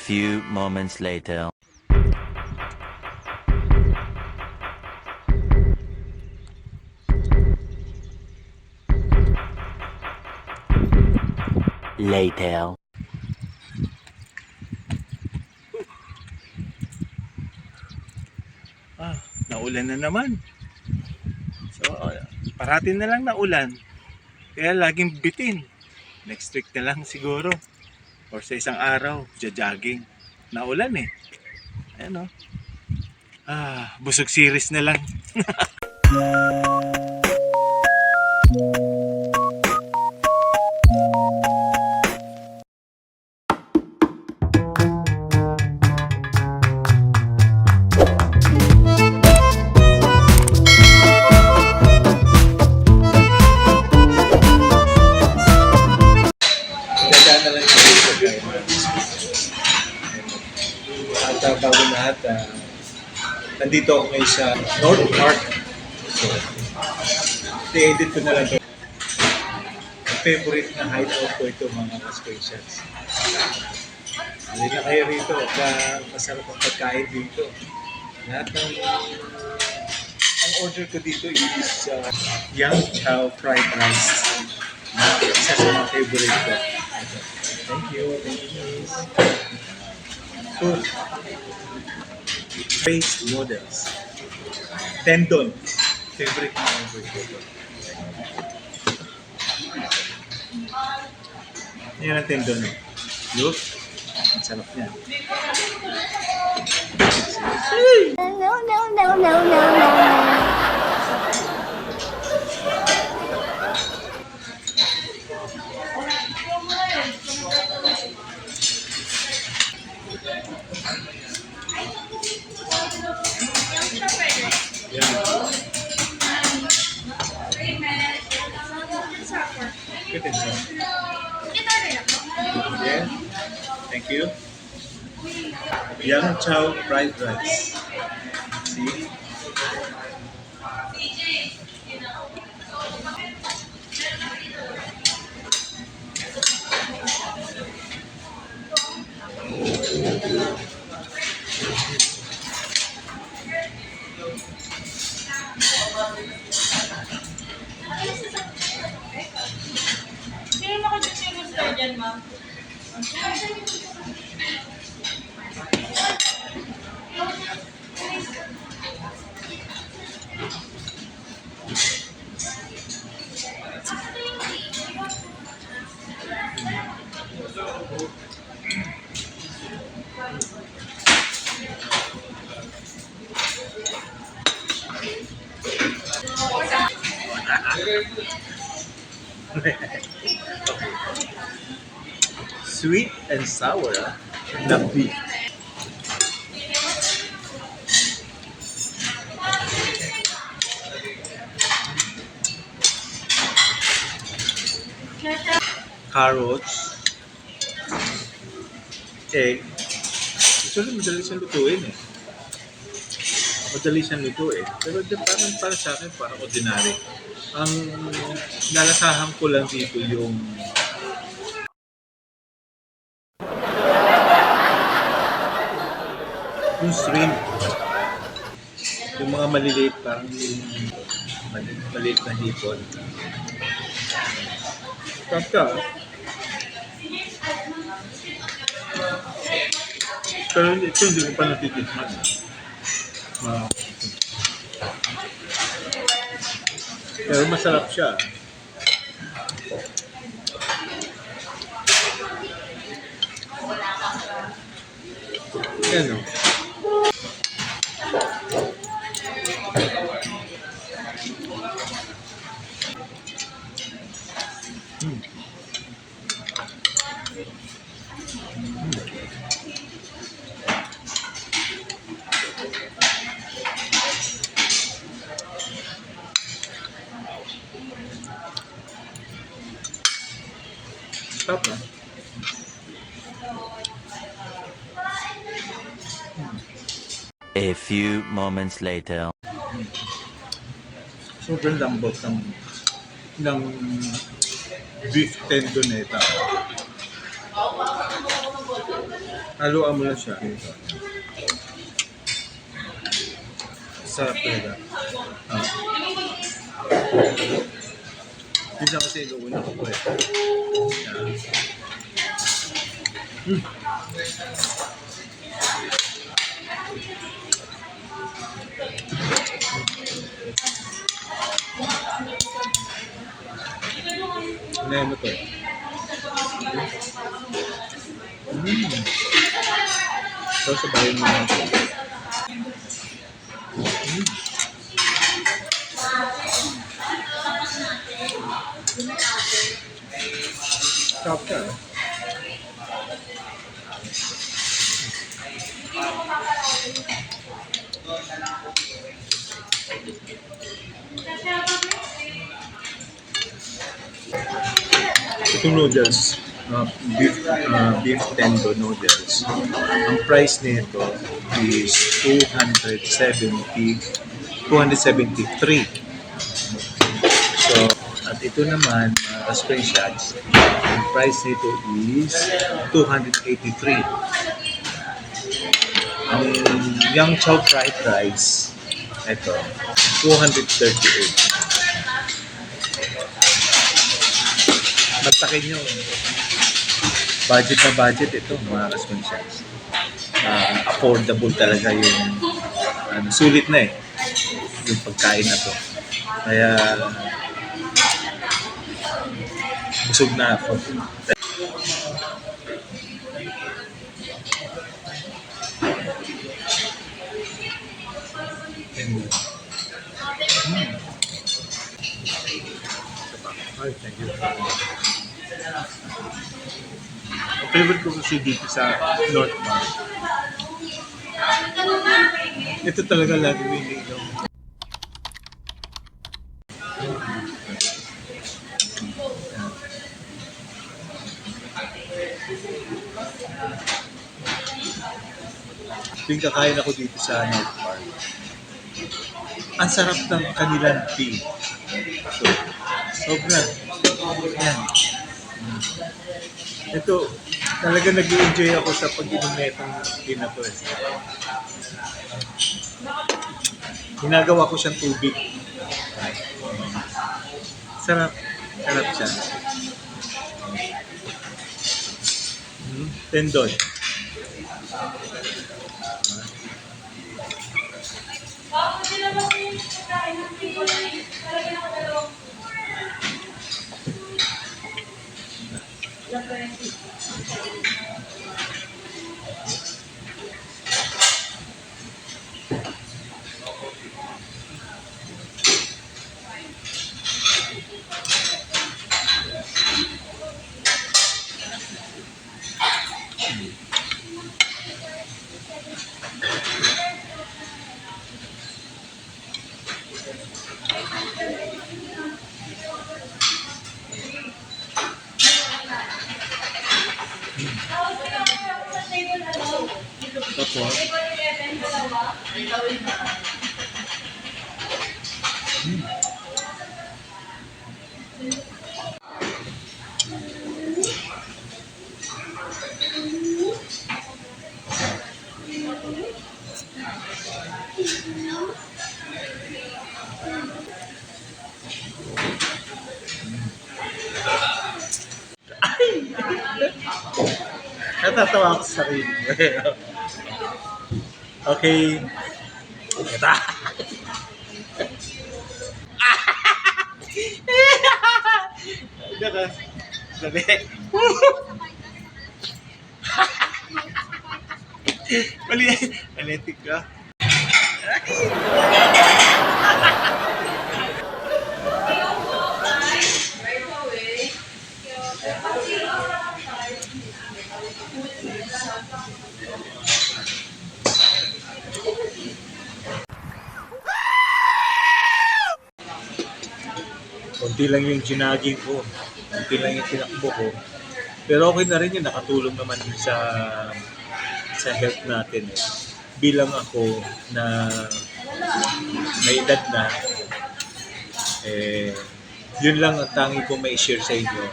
few moments later. Later. Naulan na naman. So, parating na lang na ulan. Kaya laging bitin. Next week na lang siguro. Or sa isang araw, jogging. Naulan eh. Ayan o. Busog series na lang. Dadaan na lang yung video kayo. At bago lahat, nandito ako ngayon sa North Park. So, i-edit ko na lang ito. Favorite na hideout ko ito mga aspirations. Hindi na kayo rito. Masarap ang pagkain dito. Lahat ng ang order ko dito is Yang Chow fried rice. Isa sa mga favorite ko. Thank you. Thank you, miss. Food. Braised noodles. Tendon. Favorite ko. Yan ang tendon. Look. Ang sarap niya. No. Yan. Good ito. Yeah. Thank you. Yang Chow fried rice. See? Sino mo ko dito yung gusto dyan, ma'am? Sweet and sour na beef. Carrots, egg. Actually, madali siyang lutuin eh. Madali siyang lutuin. Pero parang para sa akin, parang ordinary. Ang nalasahan ko lang dito yung shrimp. Yung mga maliliit, parang yung maliit na hipon. Kapka. Pero ito hindi ko pa natitikman. Pero masarap siya. Yan o. Stop na. A few moments later. Sobrang lambot ng beef tendoneta. Haluan mo lang siya. Sarap talaga. Ah. Minsan kasi iluunan ko eh. Yan. Ano mo to? So, sabayin mo lang. Sarap ka. Itong noodles, beef tendo noodles, ang price nito is 273. So, at ito naman, mga screenshots, ang price nito is 283. Ang Yang Chow fried rice, ito, 238. Magtakin nyo. Budget na budget ito, mga ka-screenshots. Affordable talaga yung sulit na yung pagkain na to. Kaya busog na ako. Ay, thank you. Ang favorite ko kasi dito sa North Bar. Ito talaga lagi may ligaw. Tuwing kakain ako dito sa North Bar, ang sarap ng kanilang tea. So, sobra. Yan. Ito, talaga nag-enjoy ako sa pag-inom na itong tea na to. Ginagawa ko siyang tubig. Sarap. Sarap siya. Tendon. Tapos, natatawa ako sa sarili. Okay. Ito. Daka. Dali. Malitik ka. Konti lang yung ginaging ko. Konti lang yung tinakbo ko. Pero okay na rin yun. Nakatulong naman din sa health natin. Bilang ako na may edad na, yun lang ang tangi ko may share sa inyo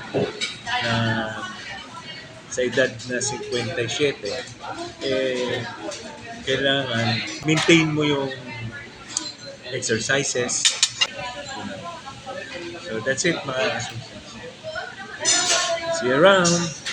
na sa edad na 57, kailangan maintain mo yung exercises. So that's it mga kasusunod. See you around!